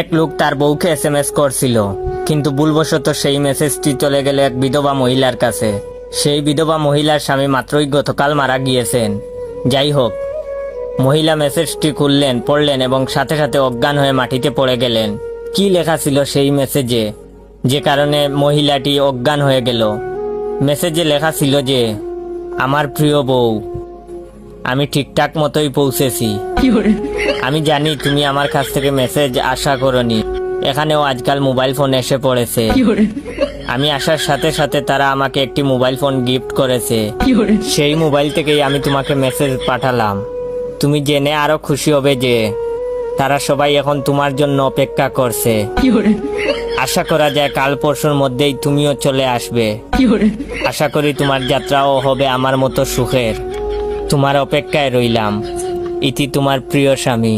এক লোক তার বউকে এসএমএস করছিল, কিন্তু ভুলবশত সেই মেসেজটি চলে গেল এক বিধবা মহিলার কাছে। সেই বিধবা মহিলার স্বামী মাত্রই গতকাল মারা গিয়েছেন। যাই হোক, মহিলা মেসেজটি খুললেন, পড়লেন এবং সাথে সাথে অজ্ঞান হয়ে মাটিতে পড়ে গেলেন। কি লেখা ছিল সেই মেসেজে, যে কারণে মহিলাটি অজ্ঞান হয়ে গেল? মেসেজে লেখা ছিল যে, আমার প্রিয় বউ, আমি ঠিকঠাক মতোই পৌঁছেছি। আমি জানি তুমি আমার কাছ থেকে মেসেজ আশা করনি। এখানেও আজকাল মোবাইল ফোন এসে পড়েছে। আমি আসার সাথে সাথে তারা আমাকে একটি মোবাইল ফোন গিফট করেছে। সেই মোবাইল থেকেই আমি তোমাকে মেসেজ পাঠালাম। তুমি জেনে আরো খুশি হবে যে তারা সবাই এখন তোমার জন্য অপেক্ষা করছে। আশা করা যায় কাল পরশুর মধ্যেই তুমিও চলে আসবে। আশা করি তোমার যাত্রাও হবে আমার মতো সুখের। তোমার অপেক্ষায় রইলাম। ইতি তোমার প্রিয় স্বামী।